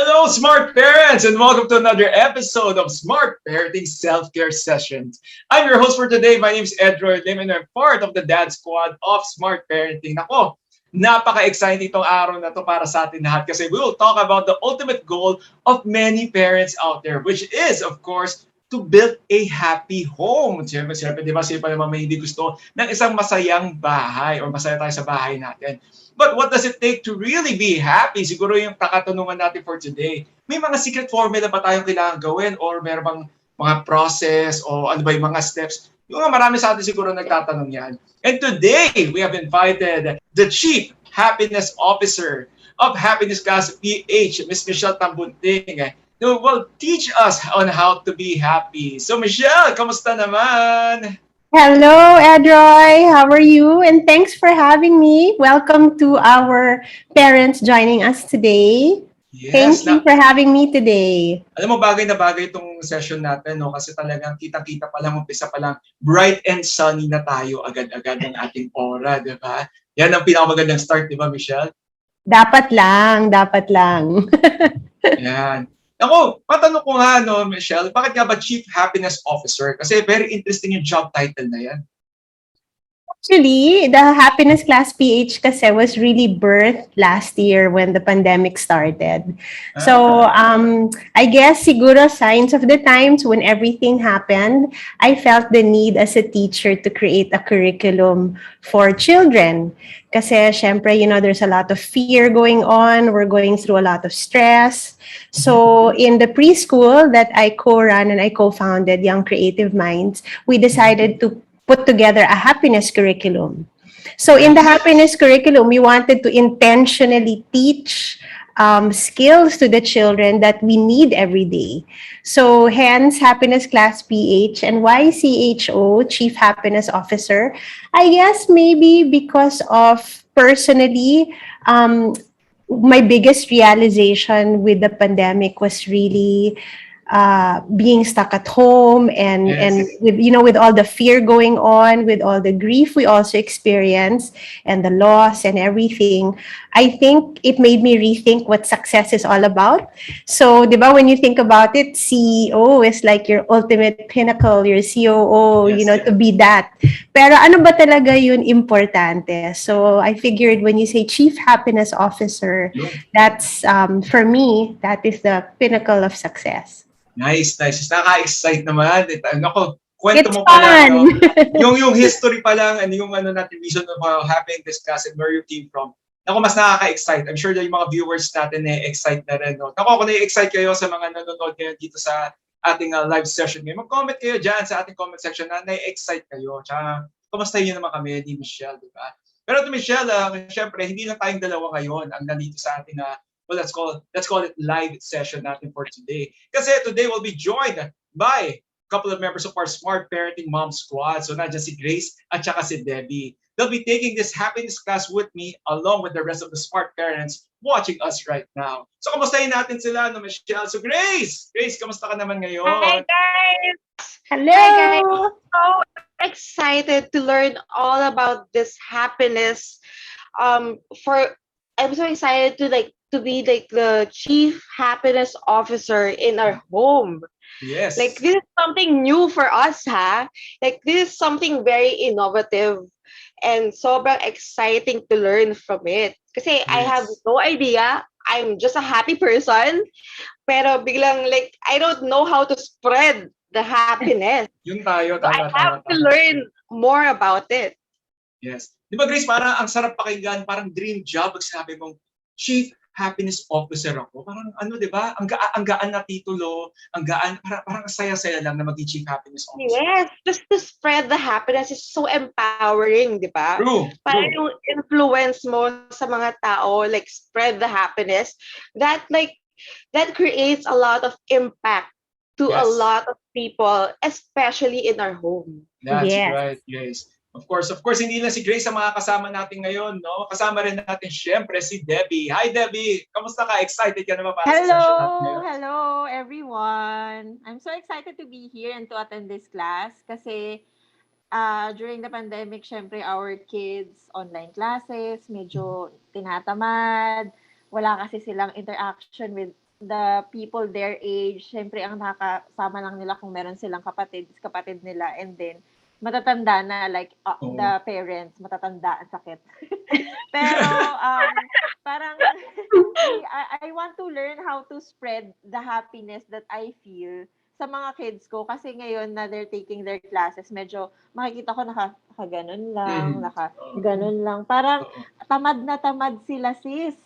Hello, smart parents, and welcome to another episode of Smart Parenting Self-Care Sessions. I'm your host for today. My name is Edroy Lim, and I'm part of the Dad Squad of Smart Parenting. Nako, napaka-exciting itong araw na to para sa atin lahat kasi we will talk about the ultimate goal of many parents out there, which is, of course, to build a happy home. Siyempre, di ba, sino pa naman may hindi gusto ng isang masayang bahay or masaya tayo sa bahay natin. But what does it take to really be happy? Siguro yung katanungan natin for today. May mga secret formula ba tayong kailangan gawin or meron bang mga process o ano ba yung mga steps? Yung mga marami sa atin siguro nagtatanong yan. And today, we have invited the Chief Happiness Officer of Happiness Class PH, Ms. Michelle Tambunting, who will teach us on how to be happy. So Michelle, kamusta naman? Hello, Edroy. How are you? And thanks for having me. Welcome to our parents joining us today. Yes, Thank you for having me today. alam mo, bagay na bagay itong session natin, no? Kasi talagang kitang-kita pa lang, umpisa pa lang, bright and sunny na tayo agad-agad ng ating aura, di ba? Yan ang pinakamagandang start, di ba, Michelle? Dapat lang, dapat lang. Yan. Ako, patanong ko nga, no, Michelle, bakit nga ba Chief Happiness Officer? Kasi very interesting yung job title na yan. Actually, the Happiness Class PH kasi was really birthed last year when the pandemic started. So, I guess siguro signs of the times when everything happened, I felt the need as a teacher to create a curriculum for children. Kasi syempre, there's a lot of fear going on. We're going through a lot of stress. So, in the preschool that I co-run and I co-founded, Young Creative Minds, we decided to put together a happiness curriculum. So in the happiness curriculum, we wanted to intentionally teach skills to the children that we need every day. So hence Happiness Class PH and why CHO, Chief Happiness Officer. I guess maybe because of personally, my biggest realization with the pandemic was really being stuck at home and with all the fear going on, with all the grief we also experience and the loss and everything, I think it made me rethink what success is all about. So, di ba, when you think about it, CEO is like your ultimate pinnacle, your COO, to be that. Pero ano ba talaga yun importante? So, I figured when you say Chief Happiness Officer, that's, for me, that is the pinnacle of success. Nice. Nakaka-excite naman. Ako, kwento It's mo pa lang, no? fun! yung history pa lang, and yung natin, reason of having this class and where you came from. Ako, mas nakaka-excite. I'm sure that yung mga viewers natin excite na rin, no? Ako, kung na-excite kayo sa mga nanonood ngayon dito sa ating live session ngayon, mag-comment kayo dyan sa ating comment section na na-excite kayo. Tsaka, kumustahin nyo naman kami, ni Michelle, di ba? Pero to Michelle, syempre, hindi lang tayong dalawa ngayon ang nandito sa ating well, let's call it live session natin for today. Kasi today we'll be joined by a couple of members of our Smart Parenting Mom Squad. So nandiyan si Grace at saka si Debbie. They'll be taking this happiness class with me along with the rest of the smart parents watching us right now. So kamustahin natin sila, no, Michelle? So Grace, kamusta ka naman ngayon? Hi guys! Hello! Hi guys! So excited to learn all about this happiness. I'm so excited to be like the chief happiness officer in our home. Yes. Like this is something new for us, ha? Like this is something very innovative and sobrang exciting to learn from it. Kasi I have no idea. I'm just a happy person. Pero biglang like I don't know how to spread the happiness. Yun tayo, So I have to learn more about it. Yes. Di ba Grace, parang ang sarap pakinggan, parang dream job pag sinabi mong Chief Happiness Officer ako. Parang ano, di ba? Ang gaan na titulo, ang gaan, parang saya-saya lang na maging Chief Happiness Officer. Yes, just to spread the happiness is so empowering, di ba? True. Parang yung influence mo sa mga tao, like spread the happiness, that creates a lot of impact to a lot of people, especially in our home. That's right, yes. Of course, hindi lang si Grace ang mga kasama natin ngayon, no? Kasama rin natin syempre si Debbie. Hi Debbie, kamusta ka? Excited ka naman para sa session natin ngayon? Hello everyone. I'm so excited to be here and to attend this class kasi during the pandemic, syempre our kids online classes, medyo tinatamad. Wala kasi silang interaction with the people their age, syempre ang nakakasama lang nila kung meron silang kapatid nila, and then matatanda na, like Oo. the parents, matatanda, ang sakit. Pero parang I want to learn how to spread the happiness that I feel sa mga kids ko, kasi ngayon na they're taking their classes, medyo makikita ko nakaganon lang, nakaganon lang. Parang Oo. tamad na tamad sila, sis,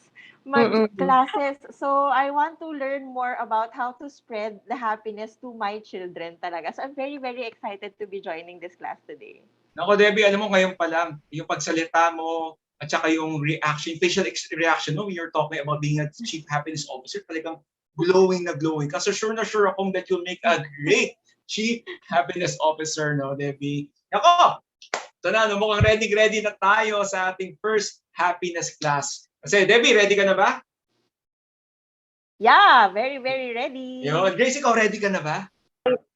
mag-classes. So, I want to learn more about how to spread the happiness to my children talaga. So, I'm very, very excited to be joining this class today. Nako, Debbie, alam mo ngayon pa lang, yung pagsalita mo at saka yung reaction, facial reaction mo when you're talking about being a Chief Happiness Officer, talagang glowing na glowing. Kasi sure na sure akong that you'll make a great Chief Happiness Officer, no, Debbie? Nako! Ito na, no, mukhang ready na tayo sa ating first happiness class. Kasi, Debbie, ready ka na ba? Yeah, very, very ready. Yun. Grace, ikaw ready ka na ba?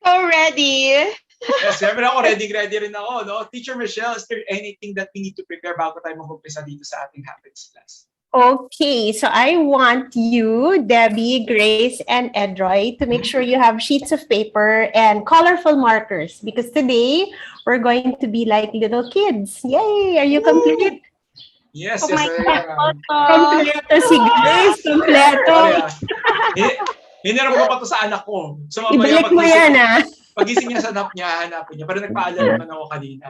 So ready. Yes, siyempre ako, ready rin ako. No? Teacher Michelle, is there anything that we need to prepare bago tayo mag-umpisa dito sa ating happiness class? Okay, so I want you, Debbie, Grace, and Edroy, to make sure you have sheets of paper and colorful markers, because today we're going to be like little kids. Yay! Are you complete? Yes, Oh my Kompleto si Grace, kompleto. Hiniram ko pa to sa anak ko. So mamaya Ibalik mo yan, ah. pagising niya sa nap niya, hanapin niya. Pero nagpaalam naman ako kanina.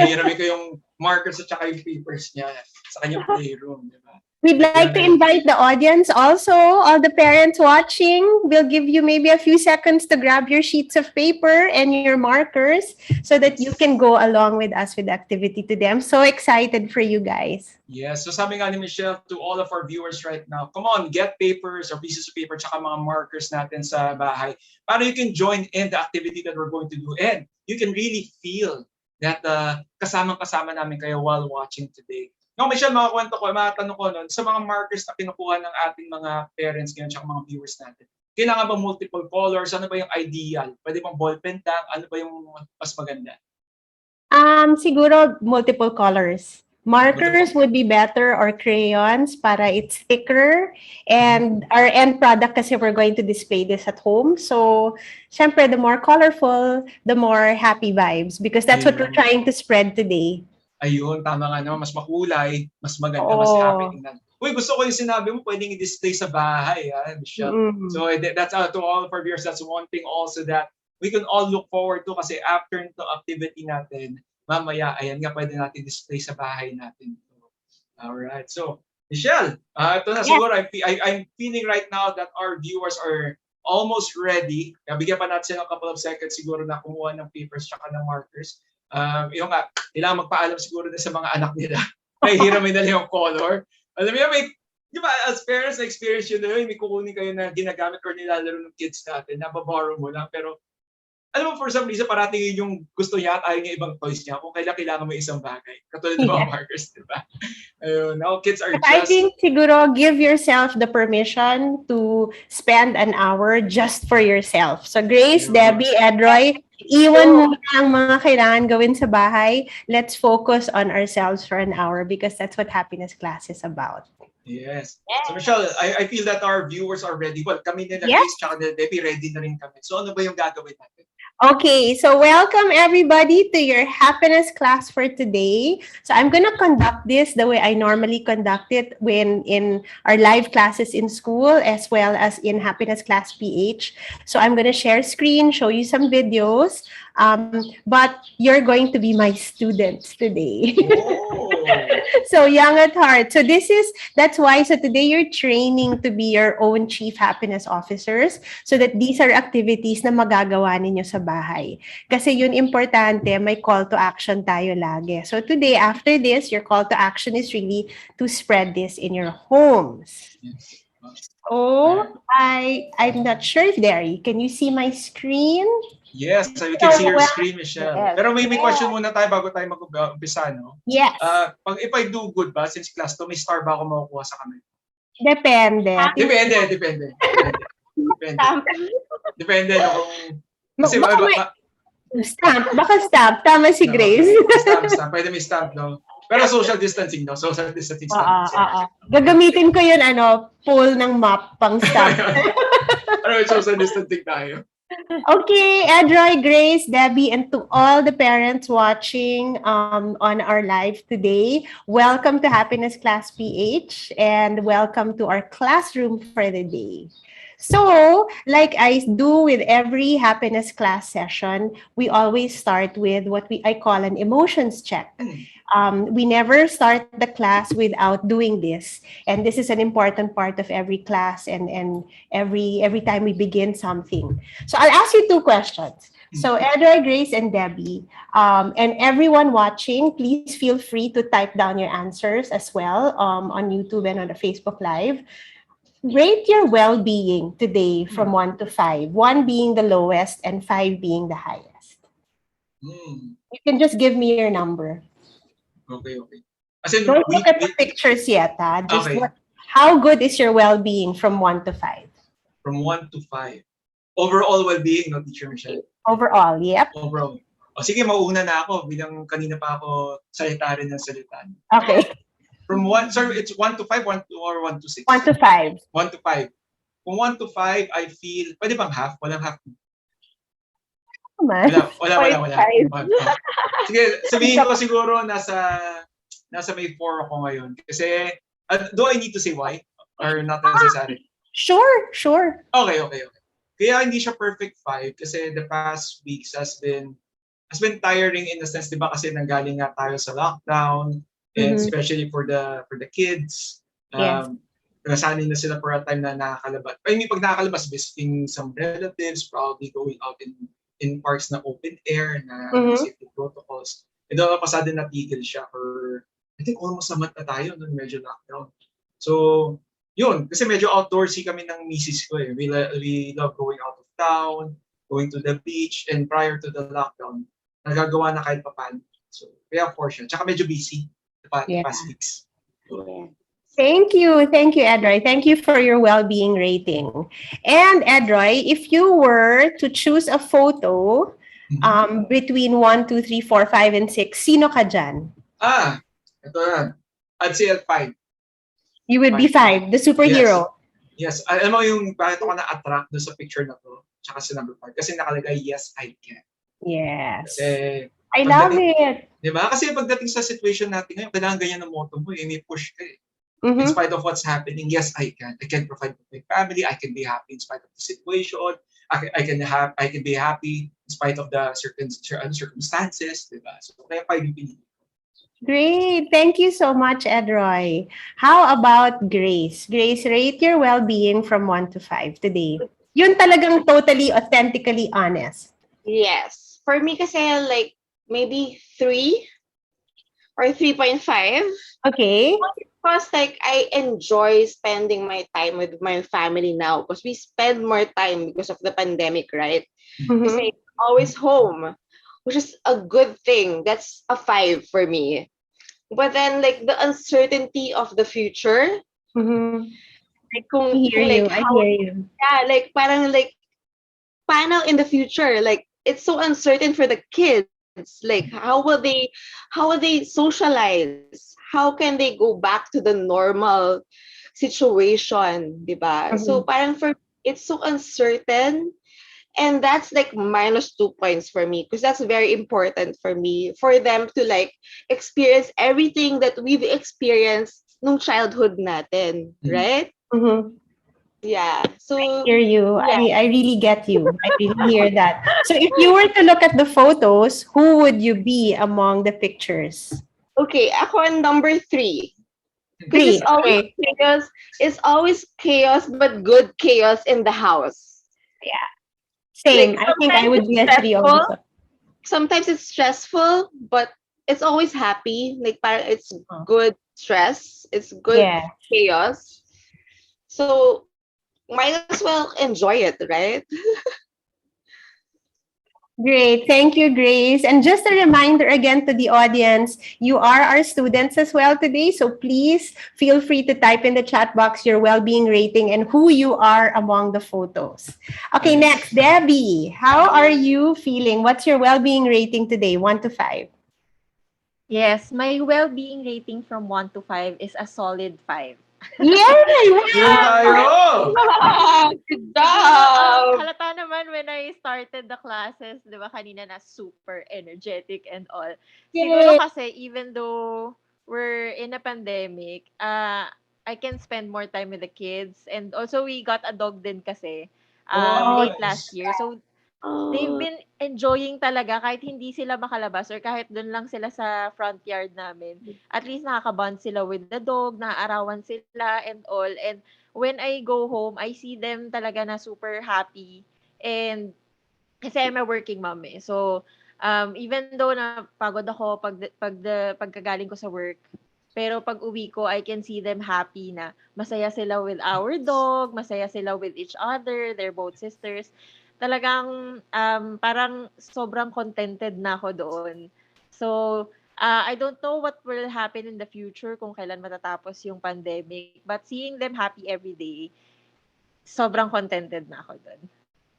Hiramin ko yung markers at saka yung papers niya sa kanyang playroom. Diba? We'd like to invite the audience also, all the parents watching. We'll give you maybe a few seconds to grab your sheets of paper and your markers so that you can go along with us with the activity today. I'm so excited for you guys. Yes, so sabi nga ni Michelle to all of our viewers right now, come on, get papers or pieces of paper tsaka mga markers natin sa bahay para you can join in the activity that we're going to do and you can really feel that kasama-kasama namin kayo while watching today. No, Michelle, matanong ko nun, sa mga markers na kinukuha ng ating mga parents ngayon tsaka mga viewers natin, kailangan ba multiple colors? Ano ba yung ideal? Pwede bang ballpen lang? Ano ba yung mas maganda? Siguro multiple colors. Markers would be better, or crayons para it's thicker. And our end product kasi we're going to display this at home. So, syempre, the more colorful, the more happy vibes, because that's what we're trying to spread today. Ayun, tama nga naman. Mas makulay, mas maganda, mas Oo. happy tingnan. Uy, gusto ko yung sinabi mo, pwedeng i-display sa bahay, Michelle. So that's to all of our viewers, that's one thing also that we can all look forward to kasi after nito activity natin, mamaya, ayan nga, pwede natin display sa bahay natin. Alright, so Michelle, ito na siguro, I'm feeling right now that our viewers are almost ready. Bigyan pa natin sila a couple of seconds siguro na kumuha ng papers tsaka ng markers. Yung nga, kailangan magpaalam siguro na sa mga anak nila. May hiramin na yung color. Alam mo, di ba, as parents, na-experience yun na yun, may kukunin kayo na ginagamit or nilalaro ng kids natin, nababorrow mo lang. Pero, alam mo, for some reason, parating yun yung gusto niya at ayaw niya ibang toys niya kung kailangan mo isang bagay. Katulad ng mga markers, di ba? Ayun, now kids are I think siguro give yourself the permission to spend an hour just for yourself. So Grace, Debbie, Edroy, iwan mo ang mga kailangan gawin sa bahay. Let's focus on ourselves for an hour because that's what happiness class is about. Yes. So Michelle, I feel that our viewers are ready. Well, kami nila, Yes. Grace, tsaka Debbie, ready na rin kami. So ano ba yung gagawin natin? Okay, so welcome everybody to your happiness class for today. So I'm gonna conduct this the way I normally conduct it when in our live classes in school as well as in Happiness Class PH. So I'm gonna share screen, show you some videos, but you're going to be my students today. Oh. So young at heart. So that's why. So today you're training to be your own Chief Happiness Officers so that these are activities na magagawa ninyo sa bahay. Kasi yun importante, may call to action tayo lagi. So today, after this, your call to action is really to spread this in your homes. Yes. Oh, I'm not sure if can you see my screen? Yes, so you can see your screen, Michelle. Yes. Pero may question muna tayo bago tayo mag-umpisa, no? Yes. If I do good ba, since class to, may star ba ako makukuha sa kamay? Depende. Depende. Depende no, kung... Kasi Stamp. Baka stamp. Tama si Grace. Stamp. Pwede may stamp, no? Pero social distancing, no? Social distancing Oo, standards. oo. Gagamitin ko yun, poll ng map pang stamp. Alright, social distancing tayo. Okay, Edroy, Grace, Debbie, and to all the parents watching on our live today, welcome to Happiness Class PH and welcome to our classroom for the day. So, like I do with every happiness class session, we always start with what I call an emotions check. We never start the class without doing this, and this is an important part of every class and every time we begin something. So I'll ask you two questions. So Edroy, Grace, and Debbie, and everyone watching, please feel free to type down your answers as well on YouTube and on the Facebook Live. Rate your well-being today from 1 to 5. 1 being the lowest and 5 being the highest. You can just give me your number. Okay. As in, Don't look at the pictures yet. Just Okay. how good is your well-being from 1 to 5? From 1 to 5. Overall well-being, no, Teacher Michelle? Overall, yep. Overall. O sige, mauuna na ako bilang kanina pa ako salita rin ng salita. Okay. From 1, sir, it's 1 to 5, 1 to, or 1 to 6? 1 to 5. 1 to 5. Kung 1 to 5, I feel, pwede bang half? Walang half. Wala. Sige, sabihin ko siguro nasa may 4 ako ngayon. Kasi, do I need to say why? Or not necessary? Sure. Okay. Kaya hindi siya perfect 5 kasi the past weeks has been tiring in the sense, di ba, kasi nanggaling nga tayo sa lockdown, and especially for the kids. Yes. Nasanay na sila for a time na nakakalabas. I mean, pag nakakalabas, visiting some relatives, probably going out in parks na open air, na safety protocols. And then, pasado natigil siya for, I think, almost a month na tayo nung medyo lockdown. So, yun. Kasi medyo outdoorsy kami ng misis ko eh. We love going out of town, going to the beach, and prior to the lockdown, nagagawa na kahit papan. So, kaya for sure. Tsaka medyo busy the past weeks. So, Thank you, Edroy. Thank you for your well-being rating. And Edroy, if you were to choose a photo between 1, 2, 3, 4, 5, and 6, sino ka dyan? Ito na. I'd say at 5. You would be 5, the superhero. Yes. Alam mo yung bakit ako na-attract doon sa picture na to, tsaka sa number 5. Kasi nakalagay, yes, I can. Yes. Kasi, I love it. Diba? Kasi pagdating sa situation natin ngayon, kailangan ganyan ng motto mo, may push ka eh. In spite of what's happening, yes, I can. I can provide for my family. I can be happy in spite of the situation. I can be happy in spite of the certain circumstances. Diba? So, kaya 5 yung pinili. Great. Thank you so much, Edroy. How about Grace? Grace, rate your well-being from 1 to 5 today. Yun talagang totally, authentically honest. Yes. For me kasi, like, maybe 3 or 3.5. Okay. Because, like, I enjoy spending my time with my family now because we spend more time because of the pandemic, right? Kasi always home, which is a good thing. That's a 5 for me. But then, like, the uncertainty of the future, like, I hear you. Yeah, like, parang, like, paano in the future? Like, it's so uncertain for the kids. Like, how will they socialize? How can they go back to the normal situation, diba? So parang it's so uncertain, and that's like -2 points for me because that's very important for me, for them to like experience everything that we've experienced nung childhood natin, right? Yeah. So I hear you. Yeah. I really get you. I really hear that. So if you were to look at the photos, who would you be among the pictures? Okay, ako on number 3. 3. It's always chaos. It's always chaos, but good chaos in the house. Yeah. Same. Like, I think I would be a 3 also. Sometimes it's stressful, but it's always happy. Like, it's good stress. It's good chaos. So might as well enjoy it, right? Great. Thank you, Grace. And just a reminder again to the audience, you are our students as well today. So please feel free to type in the chat box your well-being rating and who you are among the photos. Okay, next, Debbie. How are you feeling? What's your well-being rating today? 1 to 5. Yes, my well-being rating from 1 to 5 is a solid 5. Yay! Yun tayo! Good Siguro, job! halata naman when I started the classes, di ba, kanina na super energetic and all. Siguro Yay! kasi, even though we're in a pandemic, I can spend more time with the kids. And also, we got a dog din kasi Oh, late last nice. year. So, they've Oh, been enjoying talaga kahit hindi sila makalabas or kahit doon lang sila sa front yard namin. At least nakaka-bond sila with the dog, naaarawan sila and all. And when I go home, I see them talaga na super happy. And kasi I'm a working mom eh. So, even though na pagod ako pagkagaling ko sa work, pero pag uwi ko, I can see them happy na masaya sila with our dog, masaya sila with each other, they're both sisters. Talagang parang sobrang contented na ako doon. So, I don't know what will happen in the future kung kailan matatapos yung pandemic, but seeing them happy every day, sobrang contented na ako doon.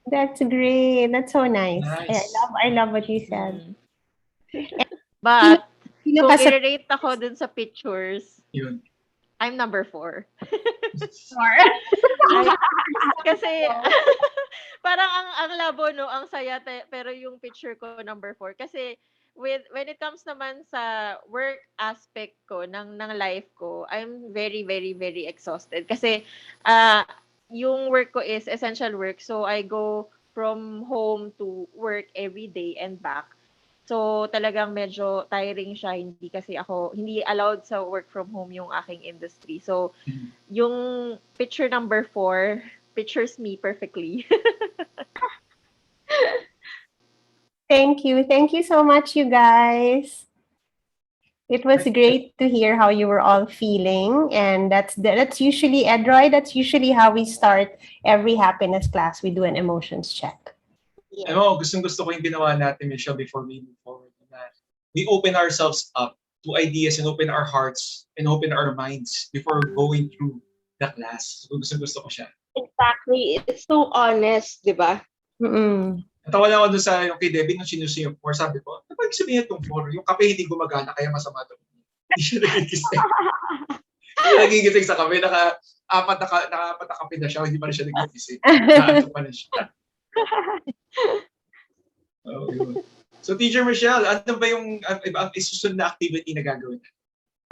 That's great. That's so nice. Nice. I love what you said. Mm. But, Sino kung ka sa i-rate ako dun sa pictures, Yun. I'm number 4. picture? Kasi, parang ang labo, no? Ang saya, pero yung picture ko, number 4. Kasi, when it comes naman sa work aspect ko, ng life ko, I'm very, very, very exhausted. Kasi, yung work ko is essential work. So, I go from home to work every day and back. So, talagang medyo tiring siya. Hindi allowed sa work from home yung aking industry. So, Mhm. yung picture number 4 pictures me perfectly. Thank you. Thank you so much, you guys. It was great to hear how you were all feeling, and that's usually Edroy. That's usually how we start every happiness class. We do an emotions check. yeah. Ano, gustong-gusto ko yung ginawa natin, Michelle, before we move forward. Na we open ourselves up to ideas and open our hearts and open our minds before going through the class. So, gustong-gusto ko siya. Exactly. It's so honest, di ba? Mm-mm. Natawa lang ako doon sa yung kay Debbie nung sinusi yung 4. Sabi ko, ano ba yung sabihin itong 4? Yung kape hindi gumagana, kaya masama daw. Hindi siya nagigising. Hindi nagigising sa kape. Naka-apat na kape na siya, hindi pa rin siya nagigising. Nakaantok pa na siya. Oh, yun. So, Teacher Michelle, ano ba yung isusunod na activity na gagawin?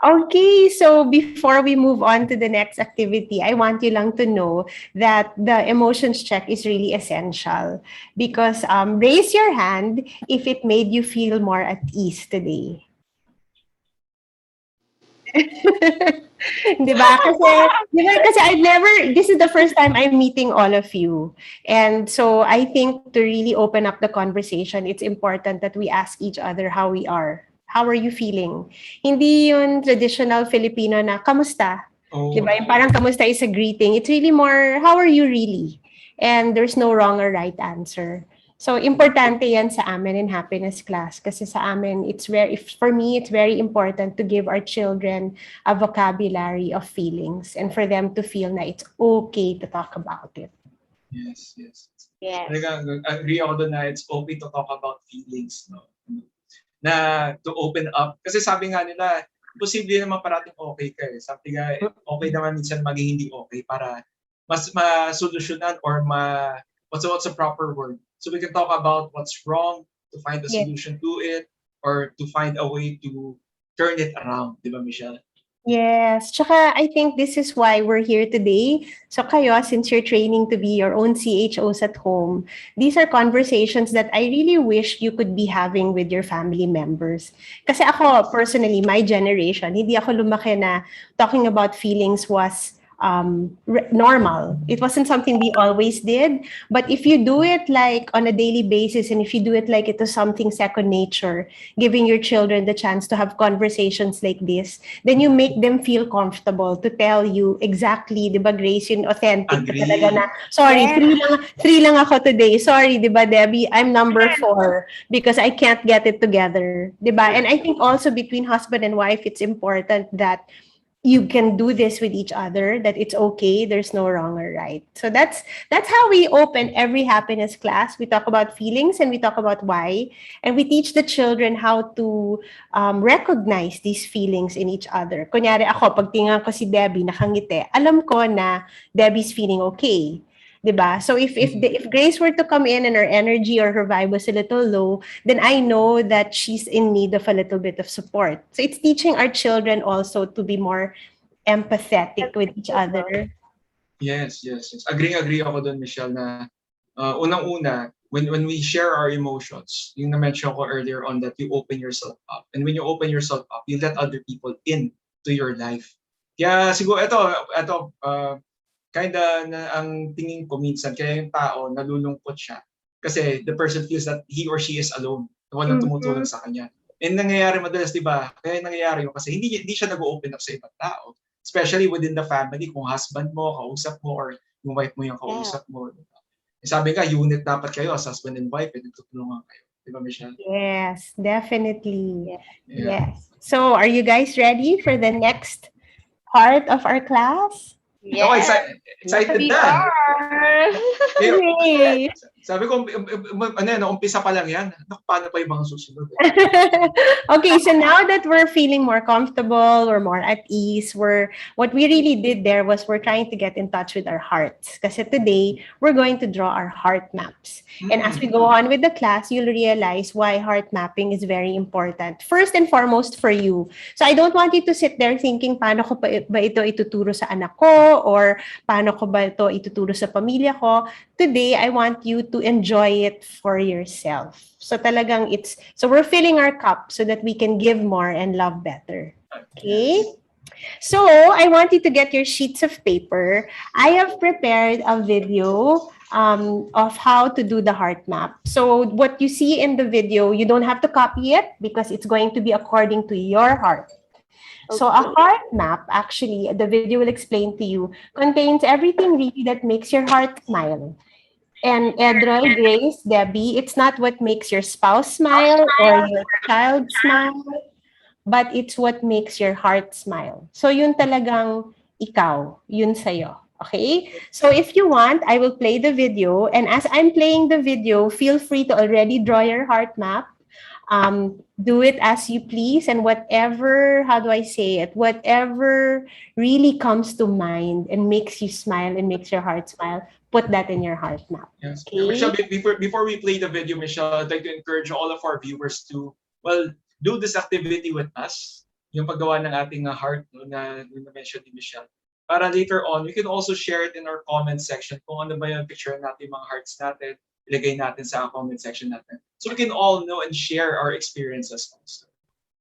Okay, so before we move on to the next activity, I want you lang to know that the emotions check is really essential because raise your hand if it made you feel more at ease today. Diba? Kasi this is the first time I'm meeting all of you. And so I think to really open up the conversation, it's important that we ask each other how we are. How are you feeling? Hindi yung traditional Filipino na, kamusta? Oh, Diba? Yung parang kamusta is a greeting. It's really more, how are you really? And there's no wrong or right answer. So, importante yan sa amin in happiness class. Kasi sa amin, for me, it's very important to give our children a vocabulary of feelings and for them to feel na it's okay to talk about it. yes, yes. Yes. Talagang agree ako doon na it's okay to talk about feelings, no? Na to open up. Kasi sabi nga nila, posible naman parating okay ka eh. Sabi nga, okay naman minsan maging hindi okay para mas masolusyonan or what's the proper word? So we can talk about what's wrong to find a Yes. solution to it or to find a way to turn it around. Di ba, Michelle? Yes. Tsaka, I think this is why we're here today. So kayo, since you're training to be your own CHOs at home, these are conversations that I really wish you could be having with your family members. Kasi ako, personally, my generation, hindi ako lumaki na talking about feelings was normal. It wasn't something we always did. But if you do it like on a daily basis and if you do it like it was something second nature, giving your children the chance to have conversations like this, then you make them feel comfortable to tell you exactly, di ba, Grace, yun authentic Agree. talaga na, sorry, Yes. three lang ako today. Sorry, di ba, Debbie, I'm number 4 because I can't get it together. Di ba? And I think also between husband and wife, it's important that you can do this with each other, that it's okay, there's no wrong or right. So that's how we open every happiness class. We talk about feelings and we talk about why, and we teach the children how to recognize these feelings in each other. Kunyari ako, pag tingnan ko si Debbie nakangiti, alam ko na Debbie's feeling okay. 'Di ba? So if Grace were to come in and her energy or her vibe was a little low, then I know that she's in need of a little bit of support. So it's teaching our children also to be more empathetic with each other. Yes. Agree ako doon, Michelle, na unang-una, when we share our emotions, yung na-mention ko earlier on that you open yourself up. And when you open yourself up, you let other people in to your life. Kaya siguro ito kinda na ang tingin ko minsan, kaya yung tao nalulungkot siya. Kasi the person feels that he or she is alone. Walang tumutulong sa kanya. And nangyayari madalas, di ba? Kaya nangyayari yun kasi hindi siya nag-open up sa ibang tao. Especially within the family, kung husband mo, kausap mo, or yung wife mo yung kausap mo. Diba? Sabi nga, unit dapat kayo as husband and wife, nagtutulungan kayo. Di ba, Michelle? Yes, definitely. Yeah. Yes. So, are you guys ready for the next part of our class? Ako, excited na. Yay! Sabi ko, umpisa pa lang yan. Paano pa yung mga susunod? Okay, so now that we're feeling more comfortable, we're more at ease, what we really did there was we're trying to get in touch with our hearts. Kasi today, we're going to draw our heart maps. And as we go on with the class, you'll realize why heart mapping is very important. First and foremost for you. So I don't want you to sit there thinking, paano ko ba ito ituturo sa anak ko? Or paano ko ba ito ituturo sa pamilya ko? Today, I want you to enjoy it for yourself. So talagang so we're filling our cup so that we can give more and love better. Okay? So I want you to get your sheets of paper. I have prepared a video of how to do the heart map. So what you see in the video, you don't have to copy it because it's going to be according to your heart. So a heart map, actually, the video will explain to you, contains everything really that makes your heart smile. And Edroy, Grace, Debbie, it's not what makes your spouse smile or your child smile, but it's what makes your heart smile. So yun talagang ikaw, yun sa'yo. Okay? So if you want, I will play the video. And as I'm playing the video, feel free to already draw your heart map. Do it as you please, and whatever, how do I say it? Whatever really comes to mind and makes you smile and makes your heart smile, put that in your heart map. Yes. Okay? Michelle, before we play the video, Michelle, I'd like to encourage all of our viewers to, do this activity with us. Yung paggawa ng ating heart, na mention ni Michelle. Para later on, we can also share it in our comment section kung ano ba yung picture natin, mga hearts natin, ilagay natin sa comment section natin. So we can all know and share our experiences also.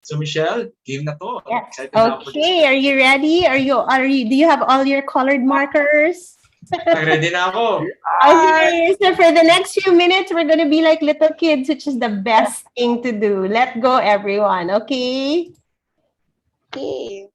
So Michelle, game na to. Yes. Na okay, are you ready? Do you have all your colored markers? Ready na ako. Okay, so for the next few minutes, we're gonna be like little kids, which is the best thing to do. Let go, everyone, okay? Okay.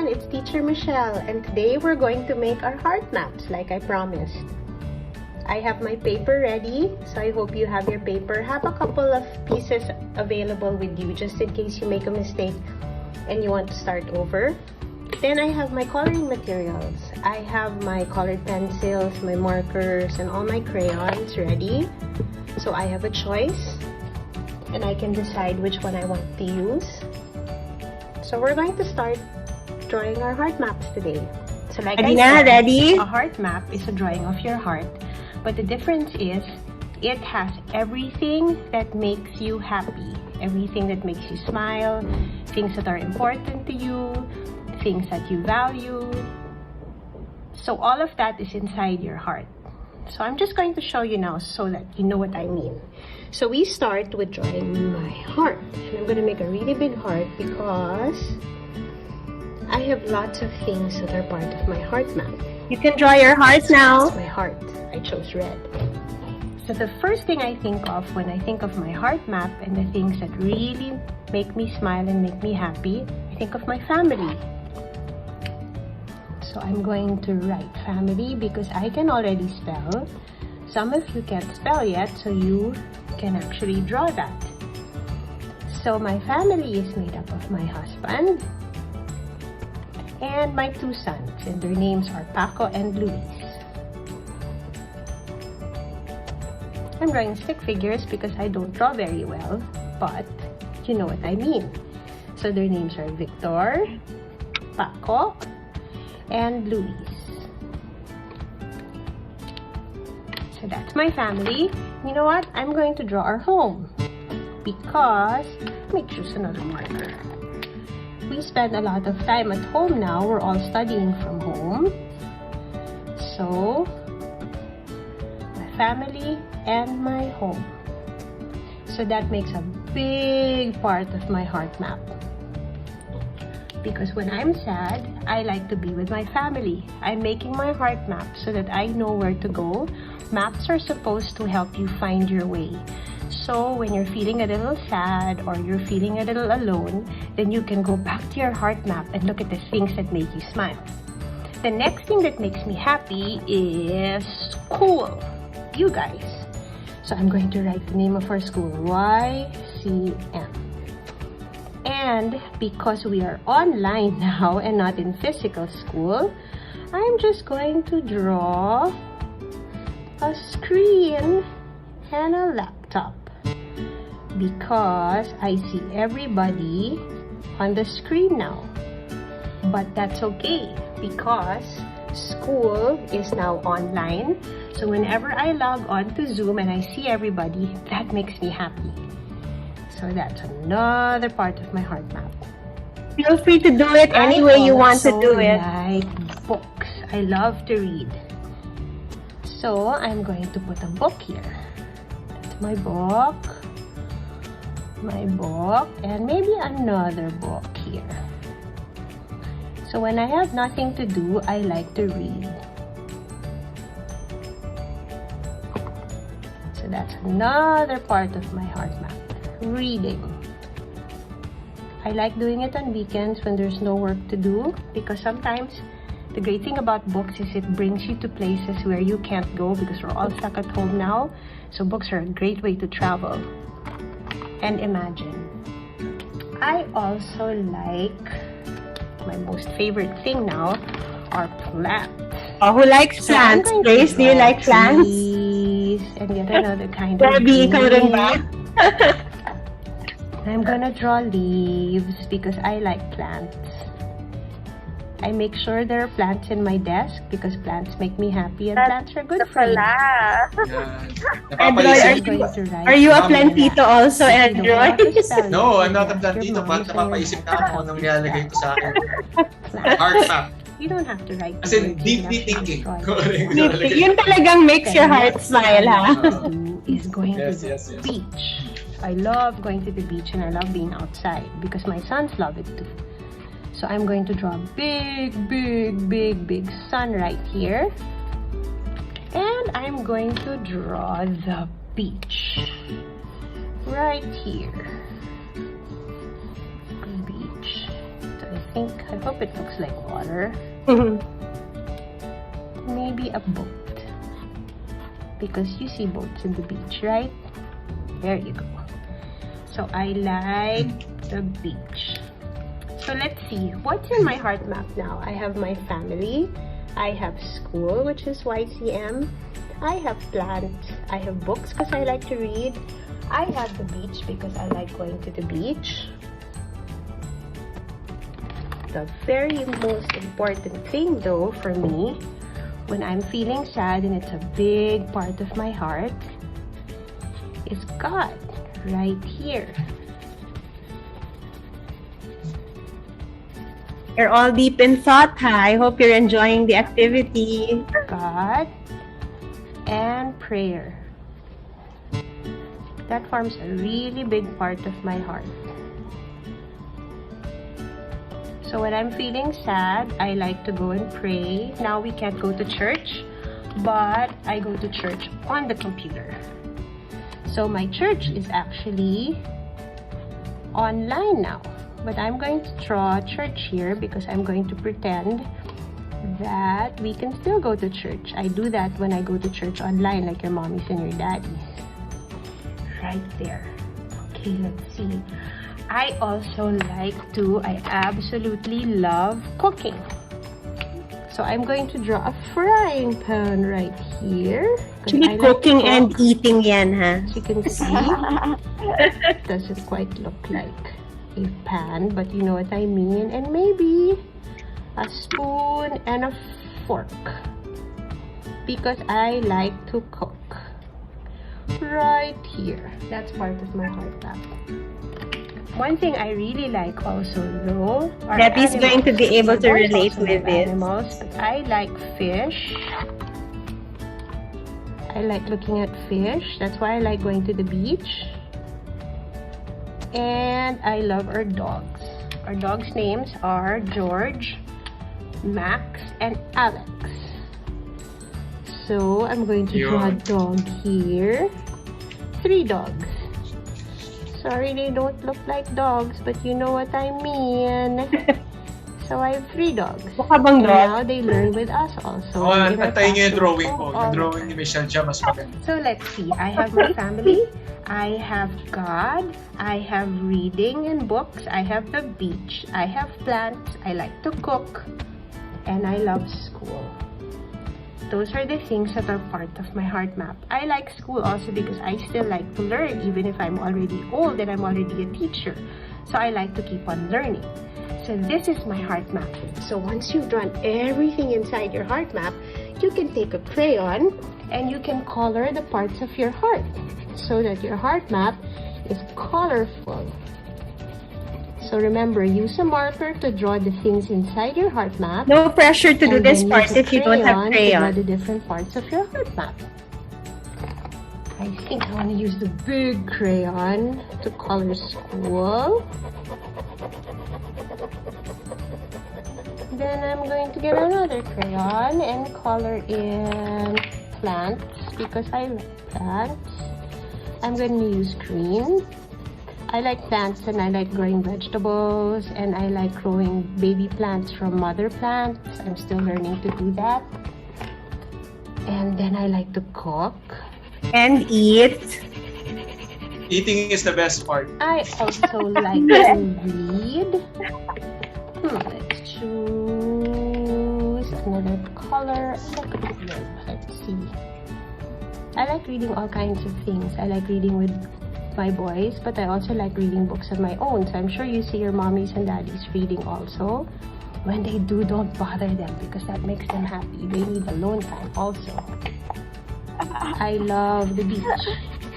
It's Teacher Michelle, and today we're going to make our heart maps like I promised. I have my paper ready, so I hope you have your paper. Have a couple of pieces available with you just in case you make a mistake and you want to start over. Then I have my coloring materials. I have my colored pencils, my markers, and all my crayons ready. So I have a choice, and I can decide which one I want to use. So we're going to start drawing our heart maps today. So like I said, ready? A heart map is a drawing of your heart, but the difference is it has everything that makes you happy, everything that makes you smile, things that are important to you, things that you value. So all of that is inside your heart. So I'm just going to show you now so that you know what I mean. So we start with drawing my heart. And I'm going to make a really big heart because I have lots of things that are part of my heart map. You can draw your heart now. My heart. I chose red. So the first thing I think of when I think of my heart map and the things that really make me smile and make me happy, I think of my family. So I'm going to write family because I can already spell. Some of you can't spell yet, so you can actually draw that. So my family is made up of my husband and my 2 sons, and their names are Paco and Luis. I'm drawing stick figures because I don't draw very well, but you know what I mean. So their names are Victor, Paco, and Luis. So that's my family. You know what? I'm going to draw our home because, let me choose another marker. We spend a lot of time at home now. We're all studying from home. So, my family and my home. So that makes a big part of my heart map. Because when I'm sad, I like to be with my family. I'm making my heart map so that I know where to go. Maps are supposed to help you find your way. So when you're feeling a little sad or you're feeling a little alone, then you can go back to your heart map and look at the things that make you smile. The next thing that makes me happy is school. You guys. So I'm going to write the name of our school, YCM. And because we are online now and not in physical school, I'm just going to draw a screen and a laptop because I see everybody on the screen now. But that's okay because school is now online. So whenever I log on to Zoom and I see everybody, that makes me happy. So that's another part of my heart map. Feel free to do it any way you want to do it. I like books. I love to read. So I'm going to put a book here. That's my book, and maybe another book here. So when I have nothing to do, I like to read. So that's another part of my heart map. Reading. I like doing it on weekends when there's no work to do because sometimes the great thing about books is it brings you to places where you can't go because we're all stuck at home now. So books are a great way to travel and imagine. I also like, my most favorite thing now are plants. Oh, who likes So I'm plants? going to Grace, do you draw like plants? trees and yet another kind of Debbie, ikaw rin ba? tree. I'm gonna draw leaves because I like plants. I make sure there are plants in my desk because plants make me happy and plants are good for me. Yan. I'm Napapaisip. going to write Are you a Mami, plantito also, If you don't know how Android? to spell No, it, I'm not a ask plantito. your mom, Bakit so napapaisip na ako nung nilalagay ko sa akin? Plants. Heart map. You don't have to write As in, words, you deeply can thinking. actually Kung ano yung draw it. nilalagay. Yun talagang makes your heart smile, ha? Is going Yes, to the yes, yes. beach. I love going to the beach and I love being outside because my sons love it too. So I'm going to draw a big sun right here. And I'm going to draw the beach right here. Beach. So I hope it looks like water. Maybe a boat. Because you see boats in the beach, right? There you go. So I like the beach. So let's see, what's in my heart map now? I have my family, I have school, which is YCM, I have plants, I have books because I like to read, I have the beach because I like going to the beach. The very most important thing though for me, when I'm feeling sad and it's a big part of my heart, is God right here. You're all deep in thought, ha? I hope you're enjoying the activity. God and prayer. That forms a really big part of my heart. So when I'm feeling sad, I like to go and pray. Now we can't go to church, but I go to church on the computer. So my church is actually online now. But I'm going to draw church here because I'm going to pretend that we can still go to church. I do that when I go to church online, like your mommies and your daddies. Right there. Okay, let's see. I absolutely love cooking. So I'm going to draw a frying pan right here. 'Cause I Actually, like cooking to and cook. eating yan, ha? As you can see, it doesn't quite look like a pan, but you know what I mean. And maybe a spoon and a fork, because I like to cook. Right here. That's part of my heart map. One thing I really like also, though, are Debbie's going to be able to My boys relate also with love it. animals, but I like fish. I like looking at fish. That's why I like going to the beach. And I love our dogs. Our dogs' names are George, Max, and Alex. So I'm going to draw a dog here. 3 dogs. Sorry, they don't look like dogs, but you know what I mean. So I have 3 dogs. Mukha bang And dog? now they learn with us also. Oh, In our antayin niyo yung classroom. drawing ko. Oh, Yung drawing ni Michelle Chia mas maganda. So let's see. I have my family. I have God. I have reading and books. I have the beach. I have plants. I like to cook. And I love school. Those are the things that are part of my heart map. I like school also because I still like to learn, even if I'm already old and I'm already a teacher. So I like to keep on learning. So this is my heart map. So once you've drawn everything inside your heart map, you can take a crayon and you can color the parts of your heart so that your heart map is colorful. So remember, use a marker to draw the things inside your heart map. No pressure to do and this then part use a if you don't have to draw crayon. the different parts of your heart map. I think I want to use the big crayon to color school. Then I'm going to get another crayon and color in plants because I like plants. I'm going to use green. I like plants and I like growing vegetables and I like growing baby plants from mother plants. I'm still learning to do that. And then I like to cook. And eat. Eating is the best part. I also like to read. Let's choose another color. Let's see. I like reading all kinds of things. I like reading with my boys, but I also like reading books of my own. So I'm sure you see your mommies and daddies reading also. When they do, don't bother them because that makes them happy. They need alone time also. I love the beach.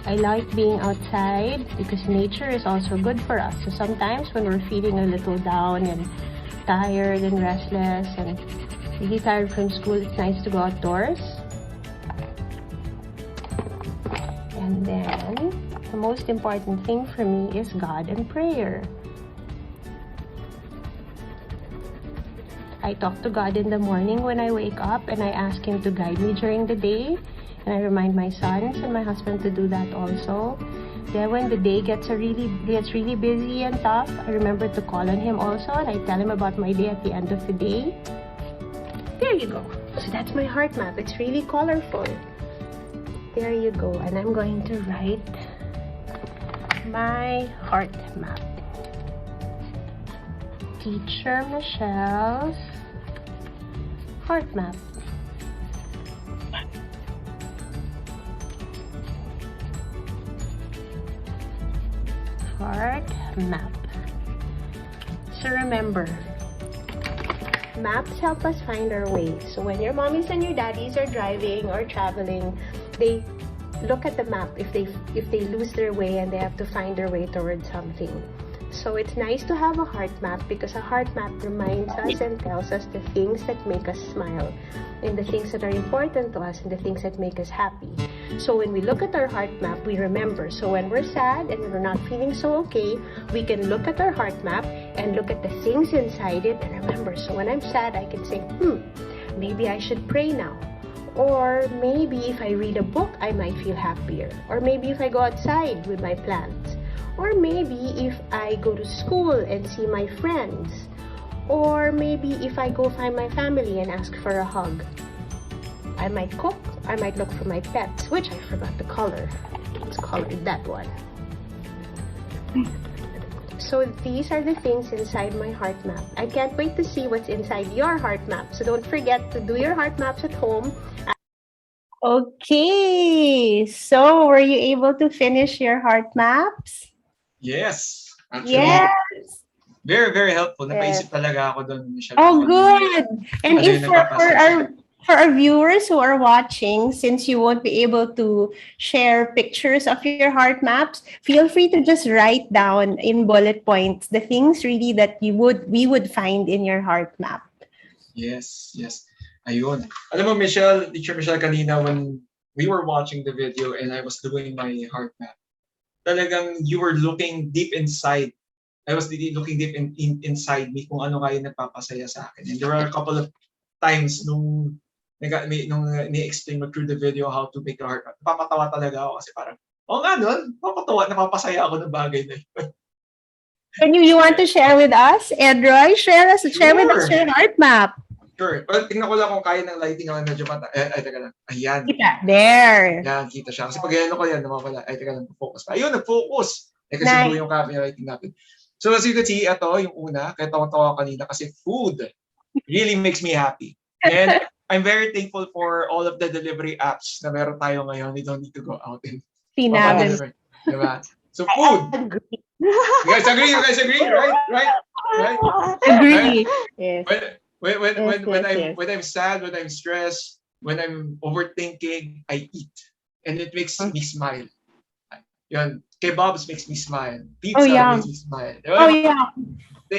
I like being outside because nature is also good for us. So sometimes when we're feeling a little down and tired and restless and really tired from school, it's nice to go outdoors. And then the most important thing for me is God and prayer. I talk to God in the morning when I wake up and I ask Him to guide me during the day. And I remind my sons and my husband to do that also. Then when the day gets really busy and tough, I remember to call on Him also and I tell Him about my day at the end of the day. There you go. So that's my heart map. It's really colorful. There you go. And I'm going to write my heart map. Teacher Michelle's heart map. Heart map. So remember, maps help us find our way. So when your mommies and your daddies are driving or traveling, they look at the map if they lose their way and they have to find their way towards something. So it's nice to have a heart map because a heart map reminds us and tells us the things that make us smile and the things that are important to us and the things that make us happy. So when we look at our heart map, we remember. So when we're sad and we're not feeling so okay, we can look at our heart map and look at the things inside it and remember. So when I'm sad, I can say, maybe I should pray now. Or maybe if I read a book, I might feel happier. Or maybe if I go outside with my plants. Or maybe if I go to school and see my friends. Or maybe if I go find my family and ask for a hug. I might cook, I might look for my pets, which I forgot the color. Let's color that one. So these are the things inside my heart map. I can't wait to see what's inside your heart map. So don't forget to do your heart maps at home. Okay, so were you able to finish your heart maps? Yes. Actually, Yes. very, very helpful. Yes. Napaisip talaga ako doon, Michelle. Oh, good. And Ano if yung for nagpapasaya? our viewers who are watching, since you won't be able to share pictures of your heart maps, feel free to just write down in bullet points the things really that we would find in your heart map. Yes, yes. Ayun. Alam mo, Michelle, Teacher Michelle, kanina when we were watching the video and I was doing my heart map, talagang you were looking deep inside. I was looking deep inside me kung ano kaya nagpapasaya sa akin. And there were a couple of times nung ni-explain mo through the video how to make a heart map. Napapatawa talaga ako kasi parang, oh nga nun, napapasaya ako ng bagay na yun. Can you want to share with us, Edroy? Share with us Sure. your heart map. Sure. Well, tingnan ko lang kung kaya ng lighting ako medyo mata. Ay, teka lang. Ayan. Kita. There. Yan, kita siya. Kasi pag ano ko yan, nawawala. Ay, teka lang, focus pa. Ayun, nag-focus. Kasi Nice. blue yung copywriting natin. So, as you can see, ito yung una. Kaya tawa-tawa kanina kasi food really makes me happy. And I'm very thankful for all of the delivery apps na meron tayo ngayon. We don't need to go out and Sinabi. deliver. Diba? So, food. You guys agree? Right? Agree. Yes. When I'm sad, when I'm stressed, when I'm overthinking, I eat. And it makes me smile. Yun. Kebabs makes me smile. Pizza yeah. makes me smile. Diba? Oh, yeah.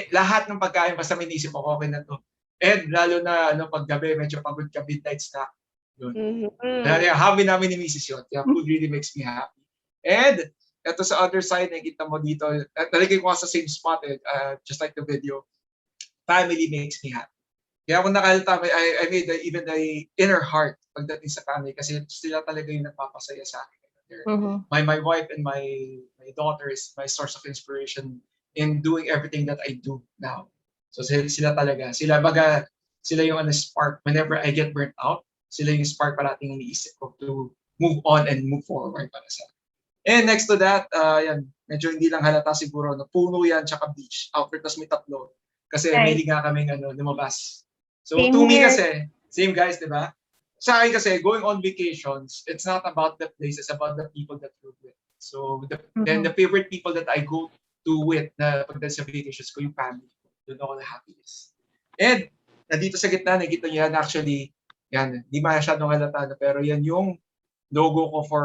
Lahat ng pagkain, basta may naisip ako, okay na to. And lalo na pag gabi, medyo pagod ka, midnight snack. Yun. Happy namin ni Mrs. yun. Yeah, food really makes me happy. And ito sa other side, nakikita mo dito, nalagay ko sa same spot, just like the video, family makes me happy. Kaya kung nakalita, I made even the inner heart pagdating sa family kasi sila talaga yung nagpapasaya sa akin. My wife and my daughter is my source of inspiration in doing everything that I do now. So sila talaga, sila yung spark whenever I get burnt out, sila yung spark parating iniisip ko to move on and move forward para sa. And next to that, yan, medyo hindi lang halata siguro, no, puno yan tsaka beach. Outfit tas may tatlo. Kasi Right. may nga kaming lumabas. So Same to me here. kasi, same guys, di ba? Sa akin kasi, going on vacations, it's not about the place, it's about the people that you're with. So, then the favorite people that I go to with na pagdating sa vacations ko, yung family ko. Doon ako na happiest. And, nandito sa gitna, nakita niyo yan actually, yan, di masyadong halata na, pero yan yung logo ko for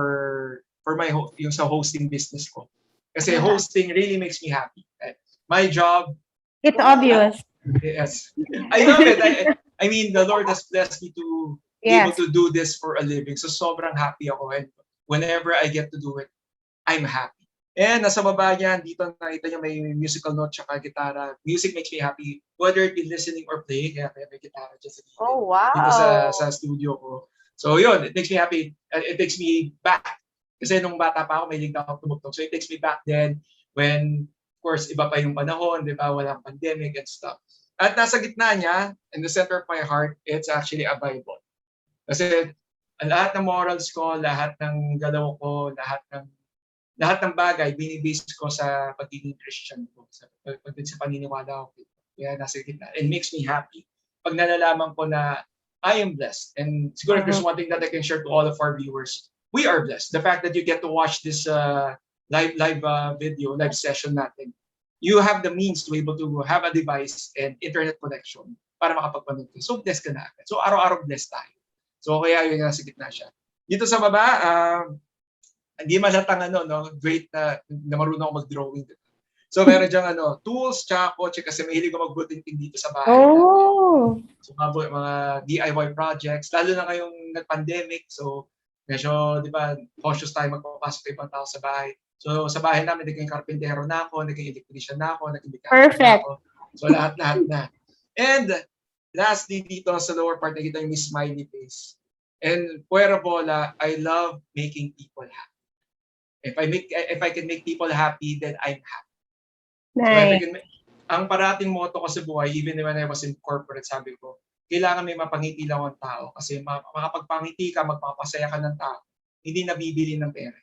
yung sa hosting business ko. Kasi hosting really makes me happy. My job, It's obvious. yes. I love it. I mean, the Lord has blessed me to be able Yes. to do this for a living. So sobrang happy ako. And whenever I get to do it, I'm happy. And nasa baba niyan, dito nakita niyo may musical note tsaka gitara. Music makes me happy. Whether it be listening or playing, kaya may gitara dyan sa dito. Oh, wow. Dito sa studio ko. So yun, it makes me happy. It takes me back. Kasi nung bata pa ako, may ligta ako tumugtog. So it takes me back then when, of course, iba pa yung panahon, di ba? Walang pandemic and stuff. At nasa gitna niya, in the center of my heart, it's actually a Bible. Kasi lahat ng morals ko, lahat ng galaw ko, lahat ng bagay, binibase ko sa pagiging Christian ko, sa paniniwala ko. Kaya nasa gitna. It makes me happy. Pag nalalaman ko na I am blessed. And siguro if there's one thing that I can share to all of our viewers, we are blessed. The fact that you get to watch this live video, live session natin, you have the means to be able to have a device and internet connection para makapagpanood ka. So blessed ka na. So araw-araw blessed tayo. So kaya yun nasa gitna siya. Dito sa baba, hindi malatang great na marunong ako mag-drawing. So meron diyang tools, tsaka kotse kasi mahilig ako magbutinting dito sa bahay. Oh. So mga DIY projects, lalo na ngayong nag-pandemic. So medyo, di ba, cautious tayo magpapasok ng ibang tao sa bahay. So sa bahay namin, naging karpintero na ako, naging electrician na ako, naging mechanic na ako. So lahat na. And lastly, dito sa lower part, nakita yung smiley face. And Puera Bola, I love making people happy. If I can make people happy, then I'm happy. Nice. ang parating motto ko sa buhay, even when I was in corporate, sabi ko, kailangan may mapangiti lang ang tao kasi makapagpangiti ka, magpapasaya ka ng tao, hindi nabibili ng pera.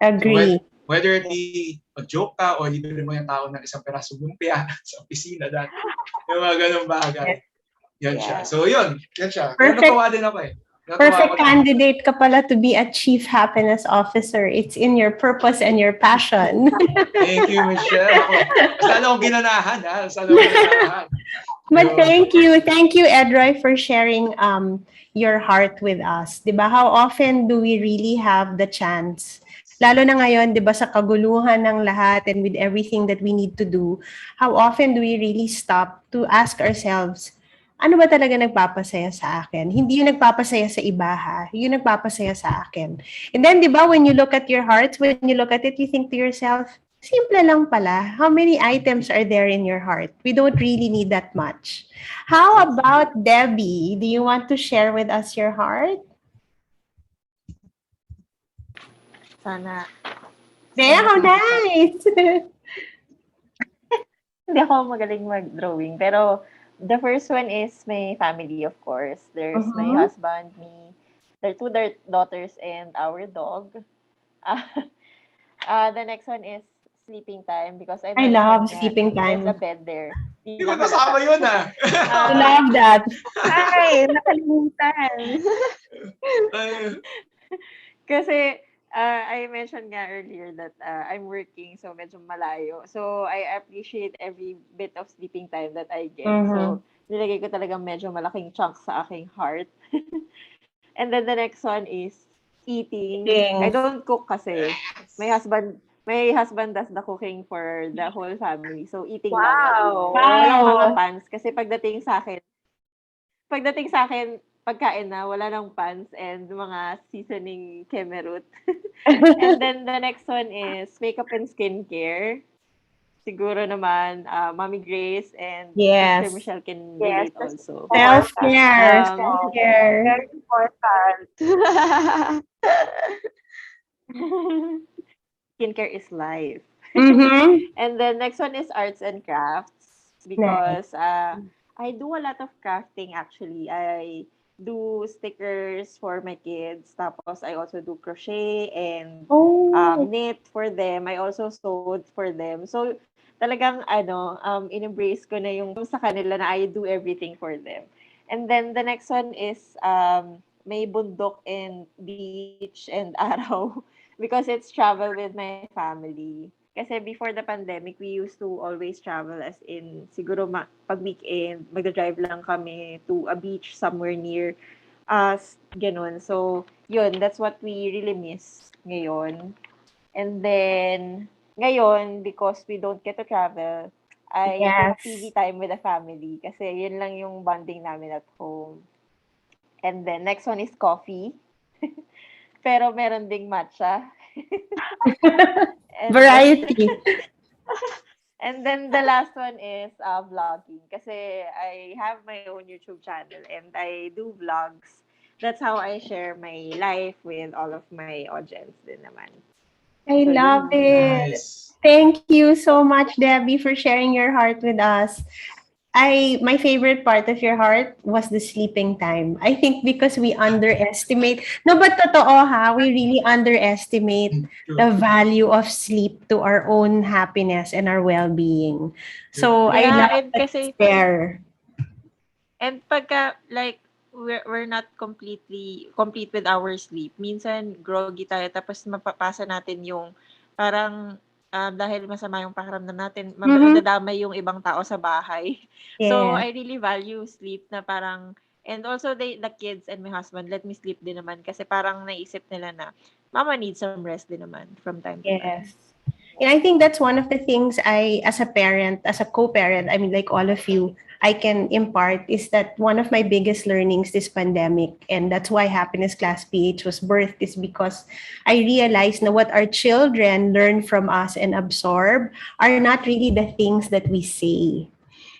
So, Agree. whether it be mag-joke ka o libre mo yung tao ng isang perasong lumpia sa opisina dati. Yung mga ganong bagay. Yan siya. So yun. Yan siya. Pero Perfect. natuwa din ako eh. Natuwa Perfect ako na- candidate ka pala to be a chief happiness officer. It's in your purpose and your passion. Thank you, Michelle. Ako, sana akong ginanahan, ha? Sana akong ginanahan. But Yun. thank you, Edroy, for sharing your heart with us. 'Di ba? How often do we really have the chance? Lalo na ngayon, 'di ba, sa kaguluhan ng lahat and with everything that we need to do, how often do we really stop to ask ourselves, ano ba talaga nagpapasaya sa akin? Hindi yung nagpapasaya sa iba, ha? Yung nagpapasaya sa akin. And then, 'di ba, when you look at your heart, when you look at it, you think to yourself, simple lang pala. How many items are there in your heart? We don't really need that much. How about Debbie? Do you want to share with us your heart? Sana. Yeah, how nice! Hindi ako magaling mag-drawing. Pero the first one is my family, of course. There's my Mhm. husband, me, their two daughters, and our dog. The next one is sleeping time because I I mentioned love nga, sleeping there's time. a bed there. Hindi ko nasama yun, ha? I love that. Ay, nakalimutan. Ay, Kasi I mentioned nga earlier that I'm working so medyo malayo. So I appreciate every bit of sleeping time that I get. So nilagay ko talagang medyo malaking chunk sa aking heart. And then the next one is eating. Eating. I don't cook kasi. My husband does the cooking for the whole family. So eating lang. Wow. Walang Wow. mga pans kasi pagdating sa akin, pagkain na, wala nang pans and mga seasoning kemerut. And then the next one is makeup and skincare. Siguro naman, Mommy Grace and Yes. Sister Michelle can Yes, relate also. Self-care. Um, Self-care. Very important. Skincare is life. Mm-hmm. And then next one is arts and crafts because I do a lot of crafting actually. I do stickers for my kids. Tapos I also do crochet and Oh. knit for them. I also sewed for them. So talagang in-embrace ko na yung sa kanila na I do everything for them. And then the next one is may bundok and beach and araw because it's travel with my family. Kasi before the pandemic, we used to always travel as in, siguro pag weekend, magdadrive lang kami to a beach somewhere near us, ganun. So, yun, that's what we really miss ngayon. And then, ngayon, because we don't get to travel, I Yes. take TV time with the family kasi yun lang yung bonding namin at home. And then, next one is coffee. Pero meron ding matcha. And Variety. And then the last one is vlogging. Kasi I have my own YouTube channel and I do vlogs. That's how I share my life with all of my audience din naman. I So, love yun. it. nice. Thank you so much, Debbie, for sharing your heart with us. My favorite part of your heart was the sleeping time. I think because we underestimate, no, but totoo ha, we really underestimate the value of sleep to our own happiness and our well-being. So I Yeah, love and that kasi it's there. And pagka, like, we're not complete with our sleep. Minsan, groggy tayo, tapos mapapasa natin yung, parang, dahil masama yung pakiramdam natin, madadamay yung ibang tao sa bahay. So, Yeah. I really value sleep na parang, and also the kids and my husband, let me sleep din naman. Kasi parang naisip nila na, mama needs some rest din naman from time to time. Yes. And I think that's one of the things I, as a parent, as a co-parent, I mean, like all of you, I can impart is that one of my biggest learnings this pandemic, and that's why Happiness Class PH was birthed, is because I realized na what our children learn from us and absorb are not really the things that we say.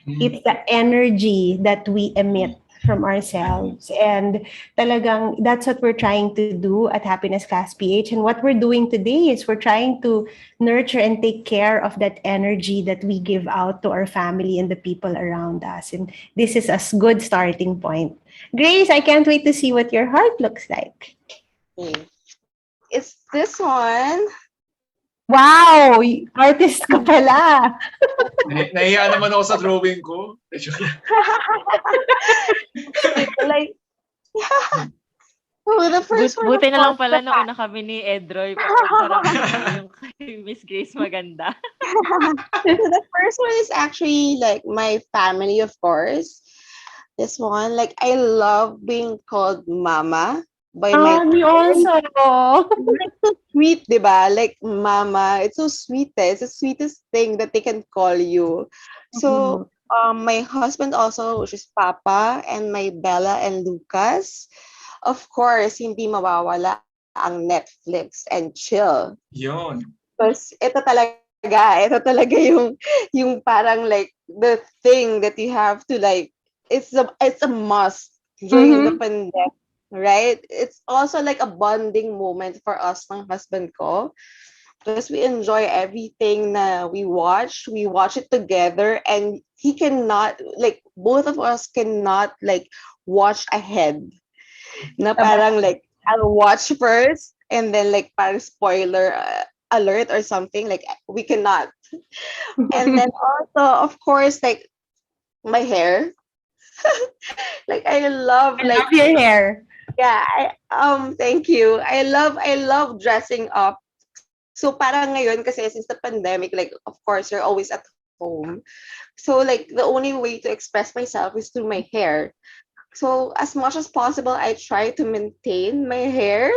It's the energy that we emit from ourselves. And talagang that's what we're trying to do at Happiness Class PH. And what we're doing today is we're trying to nurture and take care of that energy that we give out to our family and the people around us. And this is a good starting point. Grace, I can't wait to see what your heart looks like. Okay. It's this one. Wow! Artist ka pala. Nahiya naman ako sa drawing ko. Like, oh, the first one. Buti of na lang course, pala nauna kami ni Edroy para yung kay Miss Grace maganda. the first one is actually like my family, of course. This one, like I love being called Mama by my Me parents. also. It's so sweet, diba? Like Mama, it's so sweet. It's the sweetest thing that they can call you. So, my husband also, which is Papa, and my Bella and Lucas. Of course, hindi mawawala ang Netflix and chill. Yun. Because ito talaga yung parang like the thing that you have to like, it's a must during the pandemic, right? It's also like a bonding moment for us ng husband ko. Because we enjoy everything na we watch it together, and he cannot, like, both of us cannot like watch ahead. Na parang like, I'll watch first and then like parang spoiler alert or something, like we cannot. And then also, of course, like my hair. Like I love I like love your hair. yeah, thank you. I love dressing up. So parang ngayon kasi since the pandemic, like of course you're always at home. So like the only way to express myself is through my hair. So as much as possible I try to maintain my hair.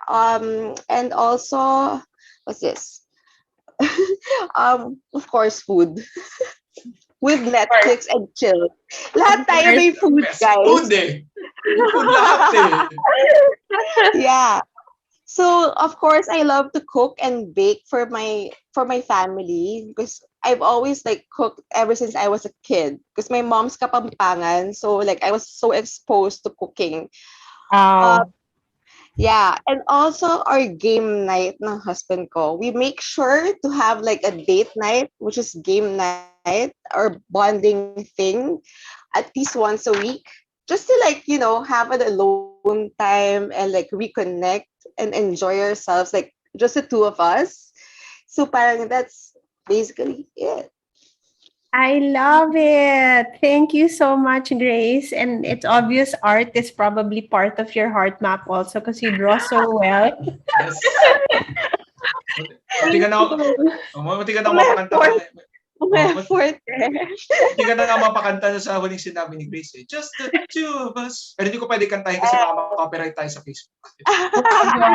And also what's this? Of course food. With Netflix and chill. Lahat tayo may food, guys. Food eh. Food lahat eh. Yeah. So of course I love to cook and bake for my family, because I've always like cooked ever since I was a kid, because my mom's Kapampangan, so like I was so exposed to cooking. Yeah, and also our game night ng husband ko. We make sure to have like a date night, which is game night or bonding thing, at least once a week, just to like, have an alone time and like reconnect and enjoy ourselves, like just the two of us. So parang that's basically it. I love it. Thank you so much, Grace. And it's obvious art is probably part of your heart map also because you draw so well. Yes. Munti ka na mapakanta. Effort. Hindi ka na nga mapakanta sa huling sinabi ni Grace eh. Just the two of us. Pero hindi ko pwede kantahin kasi baka makaka-copyright tayo sa Facebook.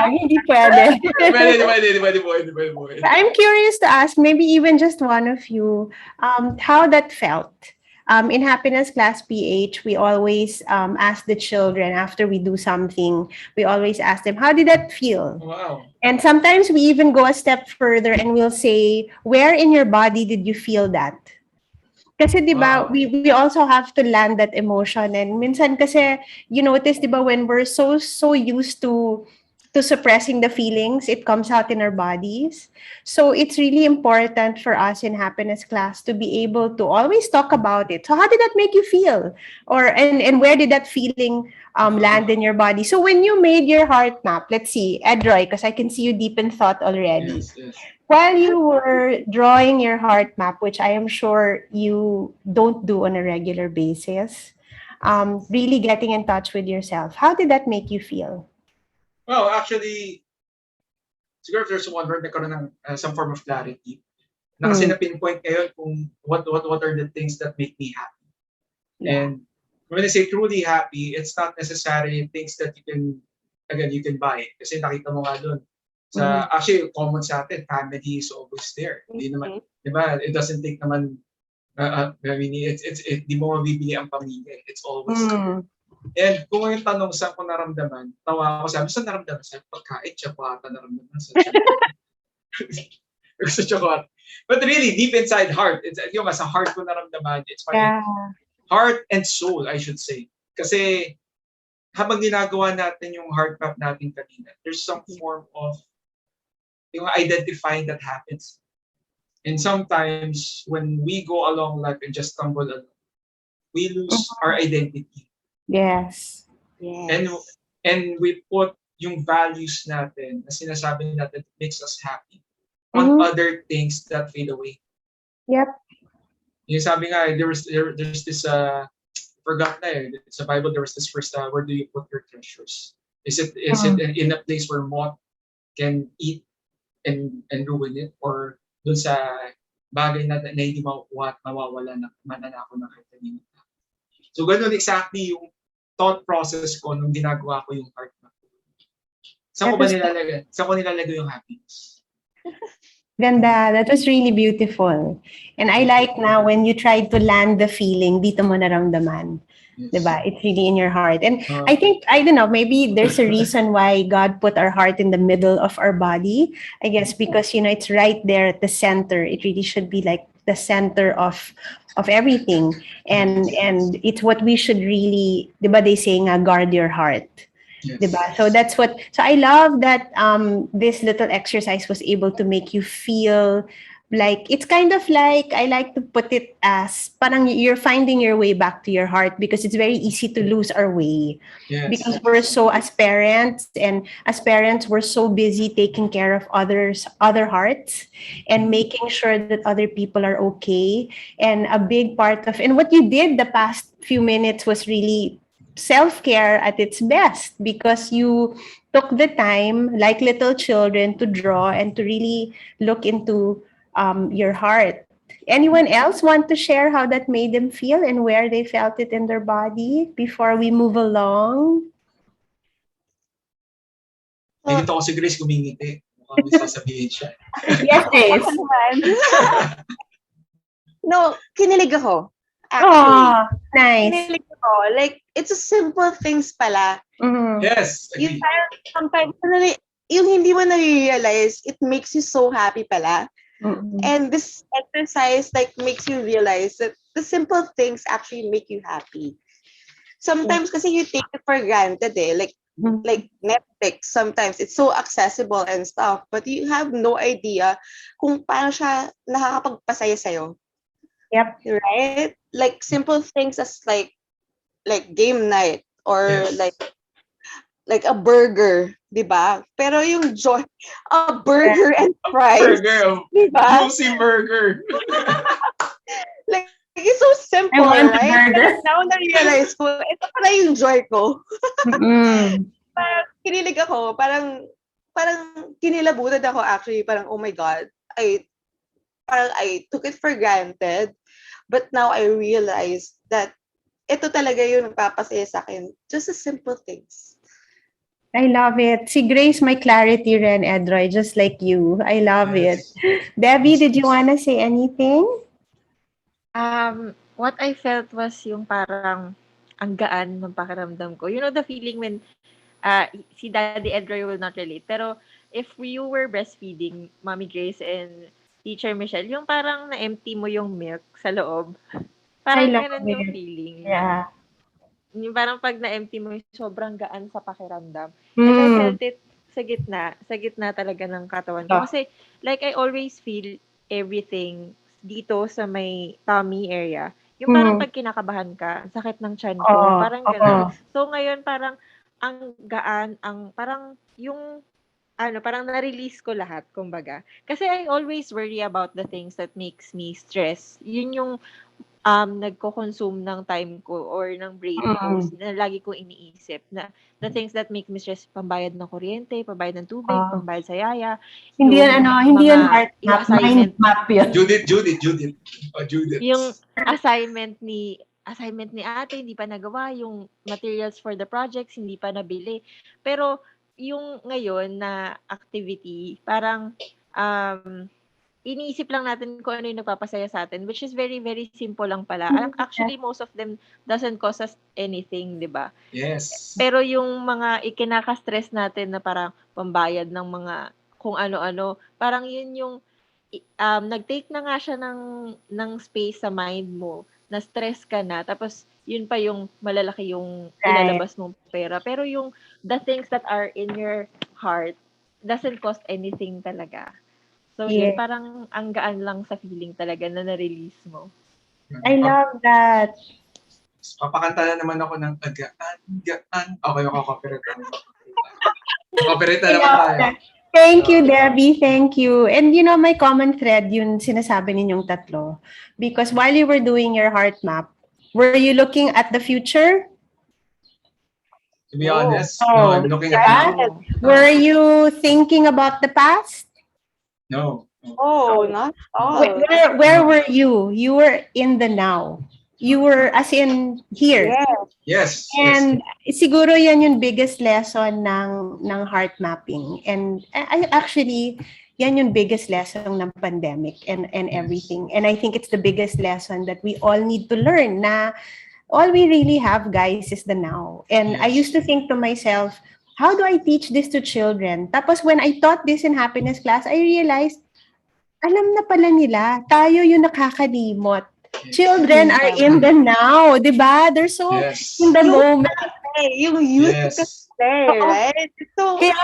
Hindi pwede. Pwede. I'm curious to ask, maybe even just one of you, how that felt. In Happiness Class PH, we always ask the children after we do something, we always ask them, how did that feel? Wow. And sometimes we even go a step further and we'll say, where in your body did you feel that? Kasi di ba, Wow. we also have to land that emotion. And minsan kasi, you notice, di ba, when we're so used to suppressing the feelings, it comes out in our bodies. So it's really important for us in Happiness Class to be able to always talk about it. So how did that make you feel? And where did that feeling land in your body? So when you made your heart map, let's see, Edroy, because I can see you deep in thought already. Yes. While you were drawing your heart map, which I am sure you don't do on a regular basis, really getting in touch with yourself, how did that make you feel? Well, actually, siguro if there's one word nagkaroon ng some form of clarity. Na kasi na-pinpoint ngayon kung what are the things that make me happy. Yeah. And when I say truly happy, it's not necessarily things that you can buy. Kasi nakita mo nga doon. Actually, common sa atin, family is always there. Hindi naman, di ba? It doesn't take naman, I mean, di mo mabibili ang pamilya. It's always there. And kung yung tanong saan ko naramdaman, tawa ako, sabi, saan naramdaman? Sa pagkain, tsakwata naramdaman. Sa tsakwata. But really, deep inside heart, it's yung sa heart ko naramdaman, it's my heart and soul, I should say. Kasi habang ginagawa natin yung heart map natin kanina, there's some form of yung identifying that happens. And sometimes when we go along life and just stumble along, we lose our identity. Yes. And Yes. and we put yung values natin na sinasabi natin makes us happy on Mhm. other things that fade away. Yep. Yung sabi nga, there's this forgot na eh. Sa Bible there was this first where do you put your treasures? Is it in a place where moth can eat and ruin it, or dun sa bagay na hindi makukuha at mawawala na mananako ng kahit kanino? So ganun exactly yung thought process ko nung ginagawa ko yung heart map. Saan ko nilalagay yung happiness? Ganda. That was really beautiful. And I like now when you try to land the feeling, dito mo naramdaman. Yes. Diba? It's really in your heart. And I think, I don't know, maybe there's a reason why God put our heart in the middle of our body. I guess because, it's right there at the center. It really should be like the center of everything. And it's what we should really, diba they say nga, guard your heart. Yes. Diba? So I love that this little exercise was able to make you feel like, it's kind of like, I like to put it as parang you're finding your way back to your heart, because it's very easy to lose our way. Yes. Because we're so, as parents, we're so busy taking care of other hearts and making sure that other people are okay. And a big part of, and what you did the past few minutes was really self-care at its best, because you took the time like little children to draw and to really look into your heart. Anyone else want to share how that made them feel and where they felt it in their body before we move along? Dito ko si Grace kumingiti. Mukhang may sasabihin siya. Yes, Grace. No, kinilig ako. Actually. Oh, nice. Kinilig ako. Like, it's a simple things pala. Mhm. Yes. Yung parang sometimes, yung hindi mo na-realize, it makes you so happy pala. Mhm. And this exercise like makes you realize that the simple things actually make you happy. Sometimes kasi you take it for granted like Netflix, sometimes it's so accessible and stuff, but you have no idea kung paano siya nakakapagpasaya sa'yo. Yep. Right? Like simple things as like game night or Yes. like a burger, di ba? Pero yung joy, a burger and fries, Burger. di ba? Juicy burger. Like, it's so simple, I want a right? burger. Pero now na-realize ko, ito pala yung joy ko. Mhm. Parang kinilig ako, parang kinilabutan ako actually, parang oh my God, I took it for granted, but now I realized that ito talaga yung nagpapasaya sa akin, just the simple things. I love it. Si Grace, my clarity rin, Edroy, just like you. I love it. Debbie, did you want to say anything? What I felt was yung parang ang gaan ng pakiramdam ko. You know the feeling when si Daddy Edroy will not relate. Pero if you were breastfeeding, Mommy Grace and Teacher Michelle, yung parang na-empty mo yung milk sa loob. Parang love ganun yung it. feeling. Yeah. Yung parang pag na-empty mo, sobrang gaan sa pakiramdam. And I felt it sa gitna talaga ng katawan ko. Kasi like I always feel everything dito sa may tummy area. Yung parang pag kinakabahan ka, ang sakit ng tiyan ko, parang gano'n. So ngayon parang ang gaan, parang yung parang na-release ko lahat, kumbaga. Kasi I always worry about the things that makes me stress. Yun yung nagko-consume ng time ko or ng brain ko na lagi ko iniisip na the things that make me stress, pambayad ng kuryente, pambayad ng tubig, pambayad sa yaya. Hindi yan hindi yan heart yung map, assignment, mind map yun. Judith. Judith. yung assignment ni ate, hindi pa nagawa, yung materials for the projects, hindi pa nabili. Pero yung ngayon na activity, parang iniisip lang natin kung ano yung nagpapasaya sa atin, which is very, very simple lang pala. Actually, most of them doesn't cost us anything, di ba? Yes. Pero yung mga ikinaka-stress natin na parang pambayad ng mga kung ano-ano, parang yun yung nag-take na nga siya ng space sa mind mo, na stress ka na, tapos yun pa yung malalaki yung Right. ilalabas mong pera. Pero yung the things that are in your heart doesn't cost anything talaga. So yun, Yeah. parang ang gaan lang sa feeling talaga na na-release mo. I love that. Papakanta na naman ako ng gaan, gaan. Okay, copyright tayo. Copyright na I naman love tayo. that. Thank you, Debbie. Thank you. And you know, my common thread, yun sinasabi ninyong tatlo. Because while you were doing your heart map, were you looking at the future? To be honest, Oh. no, I'm looking at Yeah? now. Were you thinking about the past? No. Oh, not all. Where were you? You were in the now. You were as in here. Yes. Yes. And siguro yan yung biggest lesson ng heart mapping. And I actually, yan yung biggest lesson ng pandemic and everything. And I think it's the biggest lesson that we all need to learn na all we really have, guys, is the now. And I used to think to myself, how do I teach this to children? Tapos when I taught this in happiness class, I realized, alam na pala nila, tayo yung nakakalimot. Children are in the now, di ba? They're so Yes. in the moment. Yung youth Yes. there, Oo. right? So, Kaya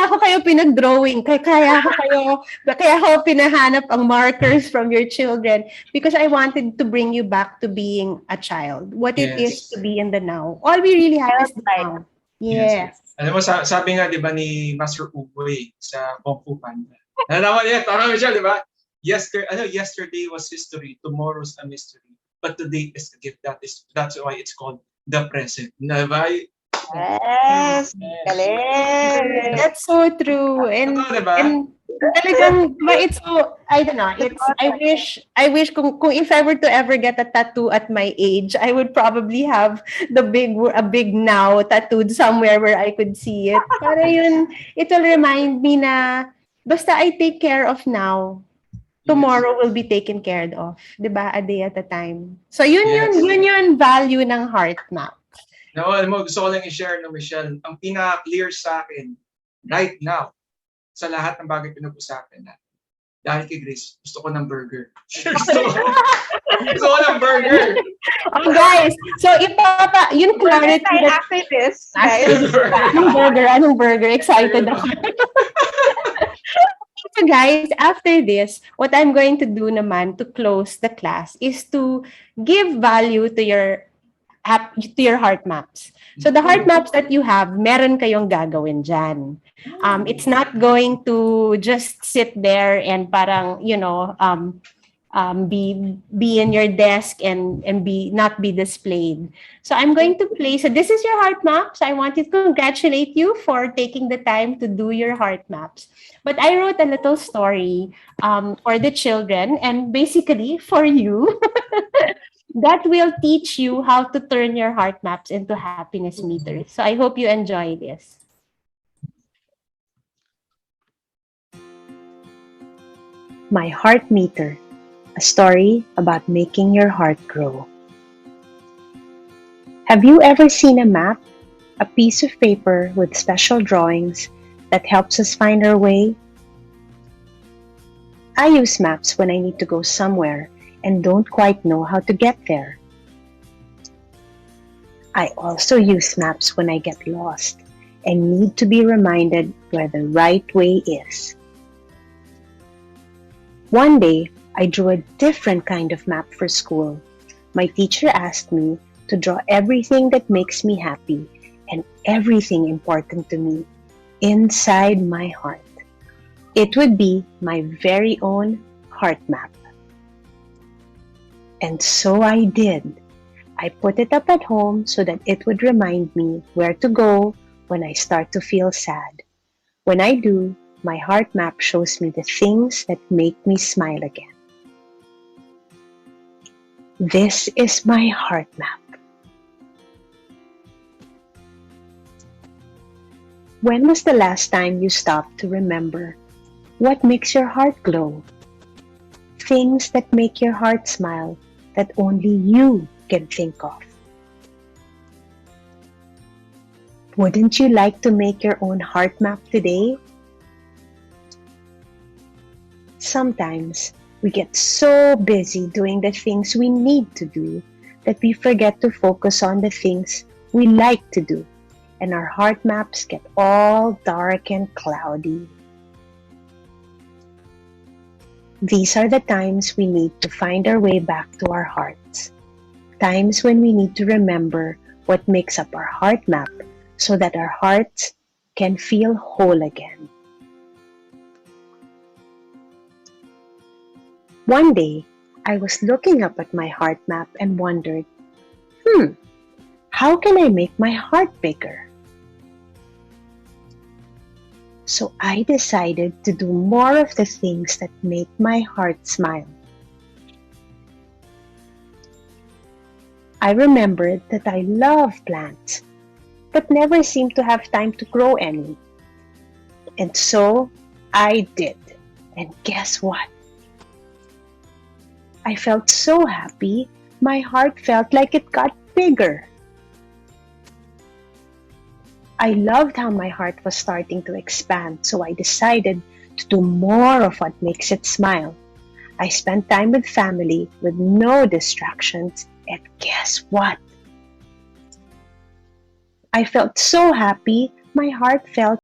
ako kayo pinag-drawing. Kaya ako pinahanap ang markers from your children because I wanted to bring you back to being a child. What it is Yes. to be in the now. All we really have is the Childlike. now. Yes. Alam mo, sabi nga, di ba, ni Master Ugoy sa Kung Fu Panda. Nalaman niya, tama siya, di ba? Yesterday was history, tomorrow's a mystery, but today is a gift. That's why it's called the present. Di ba? yes. Galing. That's so true. And Totoo, di ba? talagang, but it's so, I don't know, I wish kung if I were to ever get a tattoo at my age, I would probably have a big now tattooed somewhere where I could see it. Para yun, it will remind me na, basta I take care of now, tomorrow will be taken care of. Diba? A day at a time. So yun yun value ng heart map. No, alam mo, gusto ko lang i-share, no, Michelle, ang pinaka-clear sa akin right now sa lahat ng bagay pinag-usapan na dahil kay Grace, gusto ko ng burger. gusto ko ng burger. Oh, guys, so yung clarity Tayo that after this, guys. Anong burger? Excited ako. So guys, after this, what I'm going to do naman to close the class is to give value to your heart maps. So the heart maps that you have, meron kayong gagawin dyan. It's not going to just sit there and parang, be in your desk and not be displayed. So I'm going to play. So this is your heart map. So I want to congratulate you for taking the time to do your heart maps. But I wrote a little story for the children and basically for you that will teach you how to turn your heart maps into happiness meters. So I hope you enjoy this. My Heart Meter, a story about making your heart grow. Have you ever seen a map, a piece of paper with special drawings that helps us find our way? I use maps when I need to go somewhere and don't quite know how to get there. I also use maps when I get lost and need to be reminded where the right way is. One day, I drew a different kind of map for school. My teacher asked me to draw everything that makes me happy and everything important to me inside my heart. It would be my very own heart map. And so I did. I put it up at home so that it would remind me where to go when I start to feel sad. When I do, my heart map shows me the things that make me smile again. This is my heart map. When was the last time you stopped to remember what makes your heart glow? Things that make your heart smile that only you can think of. Wouldn't you like to make your own heart map today? Sometimes we get so busy doing the things we need to do that we forget to focus on the things we like to do, and our heart maps get all dark and cloudy. These are the times we need to find our way back to our hearts. Times when we need to remember what makes up our heart map so that our hearts can feel whole again. One day, I was looking up at my heart map and wondered, how can I make my heart bigger? So I decided to do more of the things that make my heart smile. I remembered that I love plants, but never seemed to have time to grow any. And so I did. And guess what? I felt so happy, my heart felt like it got bigger. I loved how my heart was starting to expand, so I decided to do more of what makes it smile. I spent time with family with no distractions, and guess what? I felt so happy, my heart felt